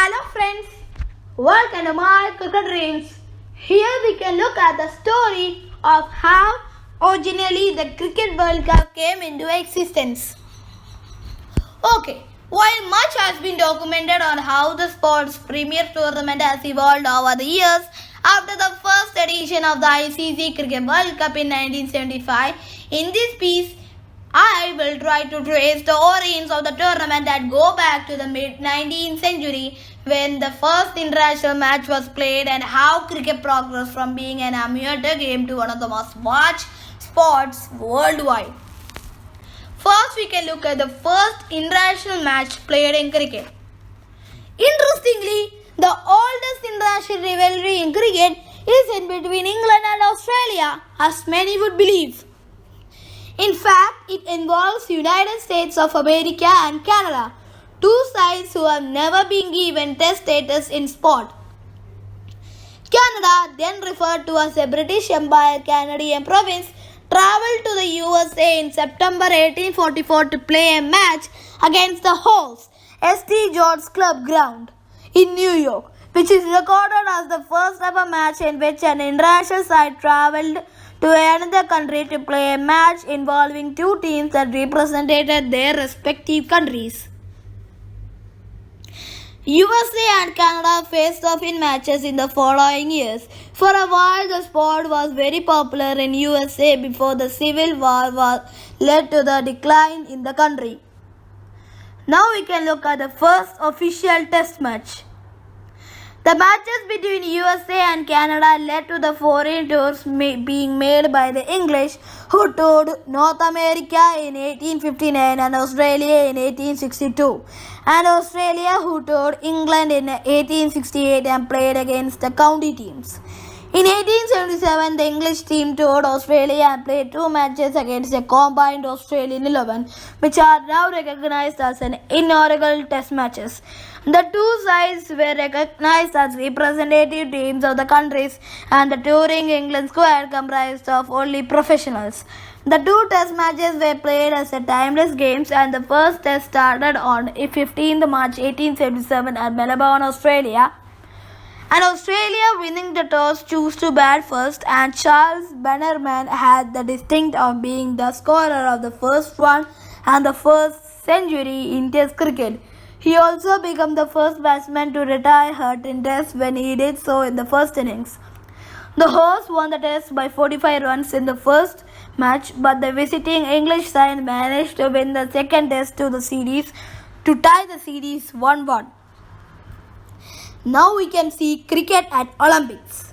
Hello friends, welcome to my cricket dreams. Here we can look at the story of how originally the Cricket World Cup came into existence. Okay, while much has been documented on how the sport's premier tournament has evolved over the years, after the first edition of the ICC Cricket World Cup in 1975, in this piece, I will try to trace the origins of the tournament that go back to the mid-19th century when the first international match was played and how cricket progressed from being an amateur game to one of the most watched sports worldwide. First, we can look at the first international match played in cricket. Interestingly, the oldest international rivalry in cricket is in between England and Australia, as many would believe. In fact, it involves United States of America and Canada, two sides who have never been given test status in sport. Canada, then referred to as the British Empire Canadian province, travelled to the USA in September 1844 to play a match against the host, St. George's Club Ground in New York, which is recorded as the first ever match in which an international side travelled to another country to play a match involving two teams that represented their respective countries. USA and Canada faced off in matches in the following years. For a while, the sport was very popular in USA before the Civil War led to the decline in the country. Now we can look at the first official test match. The matches between USA and Canada led to the foreign tours being made by the English, who toured North America in 1859 and Australia in 1862, and Australia, who toured England in 1868 and played against the county teams. In 1877, the English team toured Australia and played two matches against the combined Australian 11, which are now recognized as an inaugural test matches. The two sides were recognized as representative teams of the countries, and the touring England squad comprised of only professionals. The two test matches were played as timeless games, and the first test started on 15th March 1877 at Melbourne, Australia. And Australia, winning the toss, chose to bat first, and Charles Bannerman had the distinct of being the scorer of the first one and the first century in Test cricket. He also became the first batsman to retire hurt in Test when he did so in the first innings. The hosts won the Test by 45 runs in the first match, but the visiting English side managed to win the second Test to tie the series 1-1. Now we can see cricket at Olympics.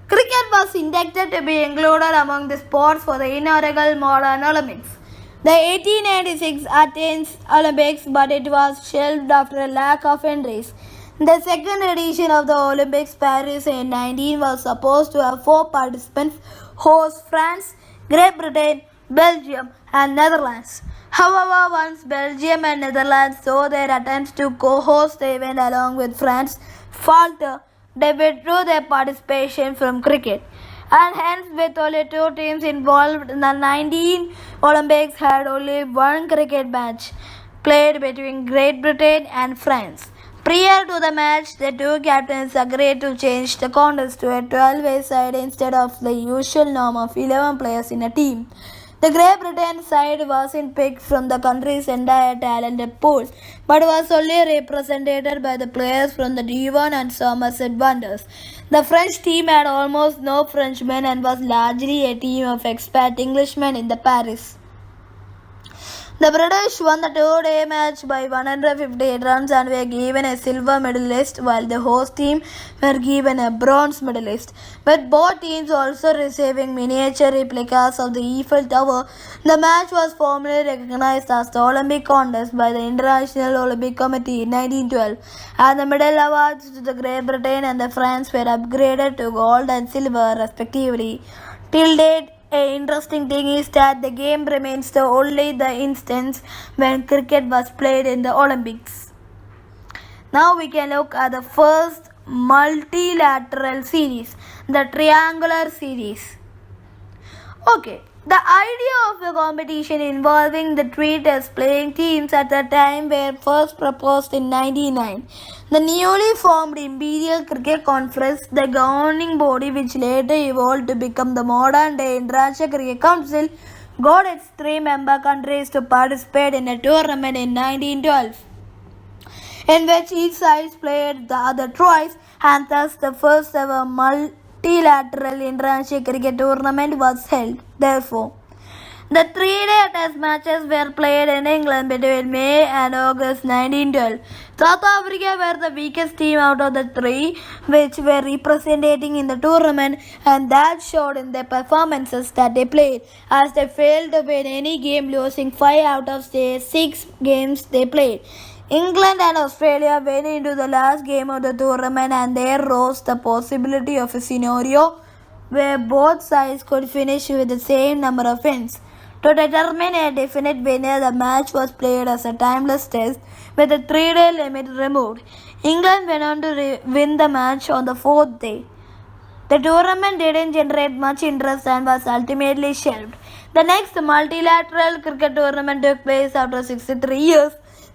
Cricket was inducted to be included among the sports for the inaugural modern Olympics, the 1896 Athens Olympics, but it was shelved after a lack of entries. The second edition of the Olympics, Paris in 19, was supposed to have 4 participants: hosts France, Great Britain, Belgium, and Netherlands. However, once Belgium and Netherlands saw their attempts to co-host the event along with France falter, they withdrew their participation from cricket. And hence, with only 2 teams involved, the 19 Olympics had only one cricket match played between Great Britain and France. Prior to the match, the two captains agreed to change the contest to a 12-way side instead of the usual norm of 11 players in a team. The Great Britain side wasn't picked from the country's entire talented pool, but was only represented by the players from the Devon and Somerset Wonders. The French team had almost no Frenchmen and was largely a team of expat Englishmen in Paris. The British won the 2-day match by 158 runs and were given a silver medalist, while the host team were given a bronze medalist. With both teams also receiving miniature replicas of the Eiffel Tower, the match was formally recognized as the Olympic contest by the International Olympic Committee in 1912, and the medal awards to the Great Britain and the France were upgraded to gold and silver respectively. Till date, an interesting thing is that the game remains the only instance when cricket was played in the Olympics. Now we can look at the first multilateral series, the Triangular Series. Okay, The idea of the competition involving the three test playing teams at the time were first proposed in 1909. The newly formed Imperial Cricket Conference, the governing body which later evolved to become the modern day International Cricket Council, got its three member countries to participate in a tournament in 1912, in which each side played the other twice, and thus the first ever multilateral international cricket tournament was held. Therefore, the three-day test matches were played in England between May and August 1912. South Africa were the weakest team out of the three which were representing in the tournament, and that showed in their performances that they played, as they failed to win any game, losing 5 out of the 6 games they played. England and Australia went into the last game of the tournament, and there rose the possibility of a scenario where both sides could finish with the same number of wins. To determine a definite winner, the match was played as a timeless test with a 3-day limit removed. England went on to win the match on the 4th day. The tournament didn't generate much interest and was ultimately shelved. The next multilateral cricket tournament took place after 63 years,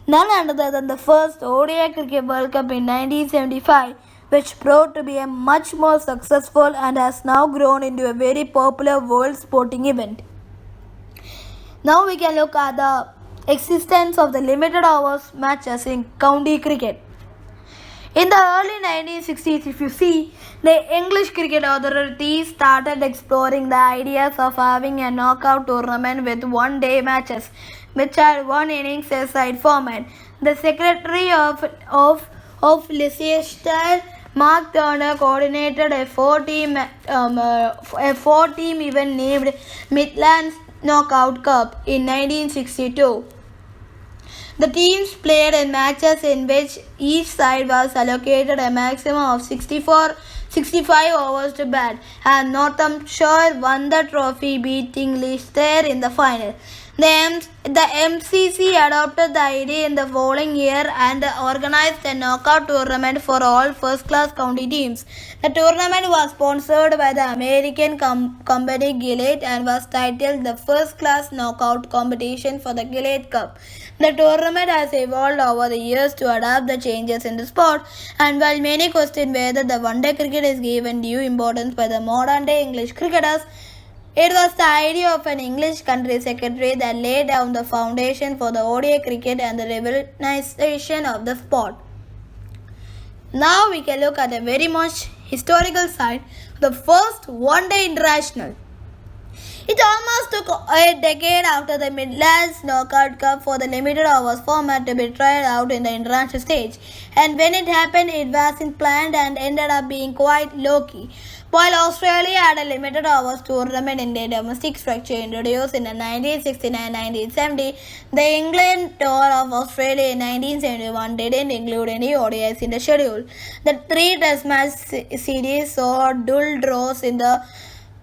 none other than the first ODI Cricket World Cup in 1975, which proved to be a much more successful and has now grown into a very popular world sporting event. Now we can look at the existence of the limited overs matches in county cricket. In the early 1960s, if you see, the English Cricket Authority started exploring the ideas of having a knockout tournament with one-day matches, which had one innings a side format. The Secretary of Leicester, Mark Turner, coordinated a four-team event named Midlands Knockout Cup in 1962. The teams played in matches in which each side was allocated a maximum of 65 overs to bat, and Northamptonshire won the trophy, beating Leicester in the final. The MCC adopted the idea in the following year and organized a knockout tournament for all first-class county teams. The tournament was sponsored by the American company Gillette and was titled the First Class Knockout Competition for the Gillette Cup. The tournament has evolved over the years to adapt the changes in the sport, and while many question whether the one-day cricket is given due importance by the modern-day English cricketers, it was the idea of an English country secretary that laid down the foundation for the ODI cricket and the revolutionization of the sport. Now we can look at a very much historical side, the first one-day international. It almost took a decade after the Midlands Knockout Cup for the limited overs format to be tried out in the international stage, and when it happened, it wasn't planned and ended up being quite low-key. While Australia had a limited overs tournament in their domestic structure introduced in 1969-1970, the England tour of Australia in 1971 didn't include any ODIs in the schedule. The three test match series saw dual draws in the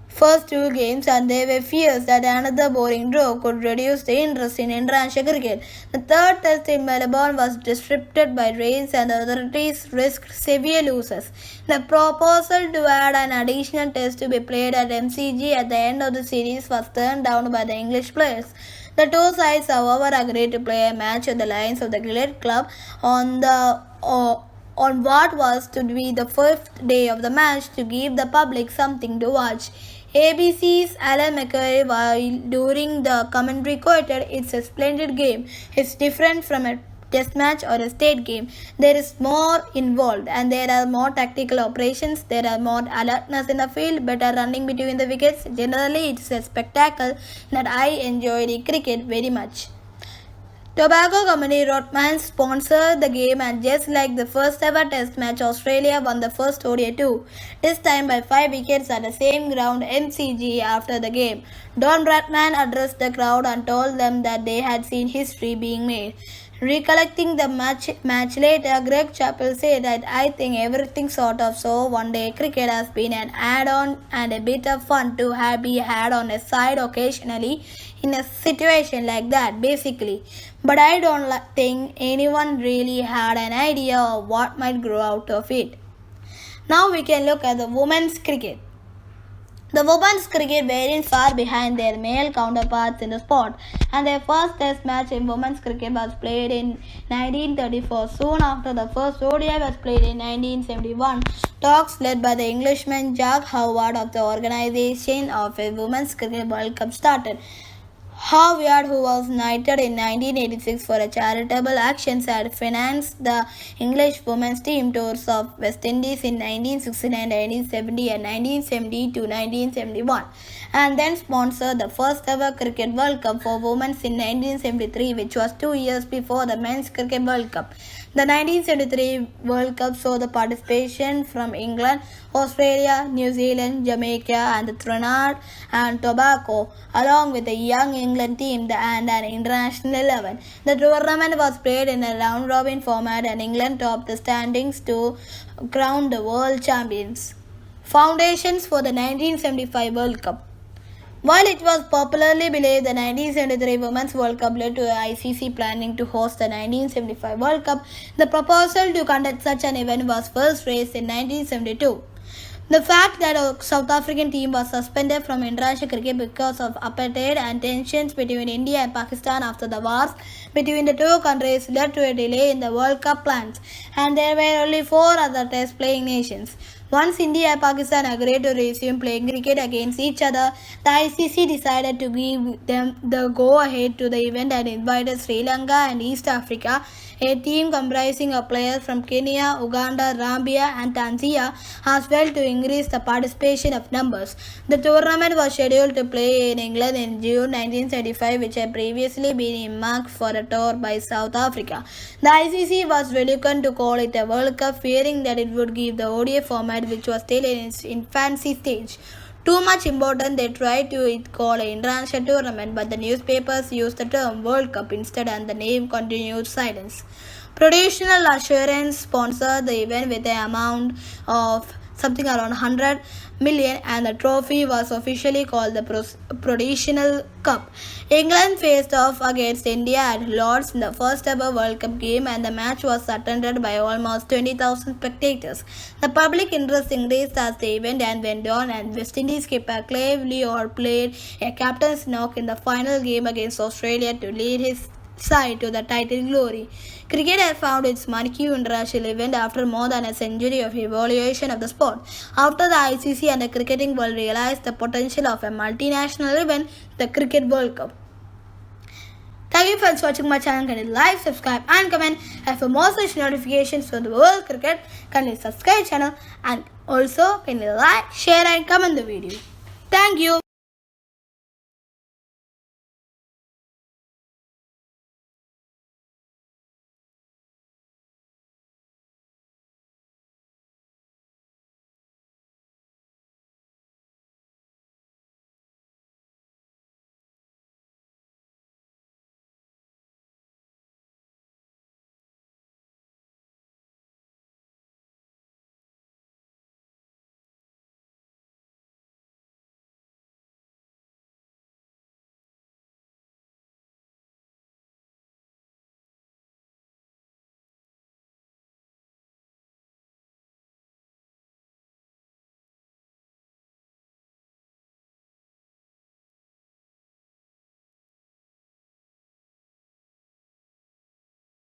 first two games, and there were fears that another boring draw could reduce the interest in international cricket. The third test in Melbourne was disrupted by rains, and the authorities risked severe losses. The proposal to add an additional test to be played at MCG at the end of the series was turned down by the English players. The two sides, however, agreed to play a match on the lines of the Gillette Club on what was to be the fifth day of the match, to give the public something to watch. ABC's Alan McCurry, while during the commentary, quoted, "It's a splendid game. It's different from a test match or a state game. There is more involved, and there are more tactical operations. There are more alertness in the field, better running between the wickets. Generally, it's a spectacle that I enjoy the cricket very much." Tobacco company Rothmans sponsored the game, and just like the first ever test match, Australia won the first ODI too, this time by 5 wickets at the same ground, MCG. After the game, Don Bradman addressed the crowd and told them that they had seen history being made. Recollecting the match later, Greg Chappell said that, "I think everything sort of so one-day cricket has been an add-on and a bit of fun to be had on a side occasionally in a situation like that, basically. But I don't think anyone really had an idea of what might grow out of it." Now we can look at the women's cricket. The women's cricket variants far behind their male counterparts in the sport, and their first test match in women's cricket was played in 1934. Soon after, the first ODI was played in 1971. Talks led by the Englishman Jack Howard of the organisation of a Women's Cricket World Cup started. Howard, who was knighted in 1986 for a charitable actions, had financed the English women's team tours of West Indies in 1969, 1970 and 1970 to 1971, and then sponsored the first ever Cricket World Cup for women in 1973, which was 2 years before the Men's Cricket World Cup. The 1973 World Cup saw the participation from England, Australia, New Zealand, Jamaica and Trinidad and Tobago, along with the young England team and an international 11. The tournament was played in a round-robin format and England topped the standings to crown the world champions. Foundations for the 1975 World Cup. While it was popularly believed the 1973 Women's World Cup led to the ICC planning to host the 1975 World Cup, the proposal to conduct such an event was first raised in 1972. The fact that a South African team was suspended from international cricket because of apartheid and tensions between India and Pakistan after the wars between the two countries led to a delay in the World Cup plans, and there were only 4 other test playing nations. Once India and Pakistan agreed to resume playing cricket against each other, the ICC decided to give them the go-ahead to the event and invited Sri Lanka and East Africa, a team comprising of players from Kenya, Uganda, Zambia and Tanzania, as well to increase the participation of numbers. The tournament was scheduled to play in England in June 1975, which had previously been earmarked for a tour by South Africa. The ICC was reluctant to call it a World Cup, fearing that it would give the ODI format, which was still in its infancy stage, too much important. They tried to call an international tournament, but the newspapers used the term World Cup instead and the name continued silence. Prudential Assurance sponsored the event with an amount of something around 100 million, and the trophy was officially called the Prudential Cup. England faced off against India at Lord's in the first ever World Cup game, and the match was attended by almost 20,000 spectators. The public interest increased as the event went on, and West Indies skipper Clive Leor played a captain's knock in the final game against Australia to lead his side to the title glory. Cricket has found its marquee international event after more than a century of evaluation of the sport. After the ICC and the cricketing world realized the potential of a multinational event, the Cricket World Cup. Thank you for watching my channel. Kindly like, subscribe and comment. And for more such notifications for the world cricket, kindly subscribe channel and also kindly like, share and comment the video. Thank you.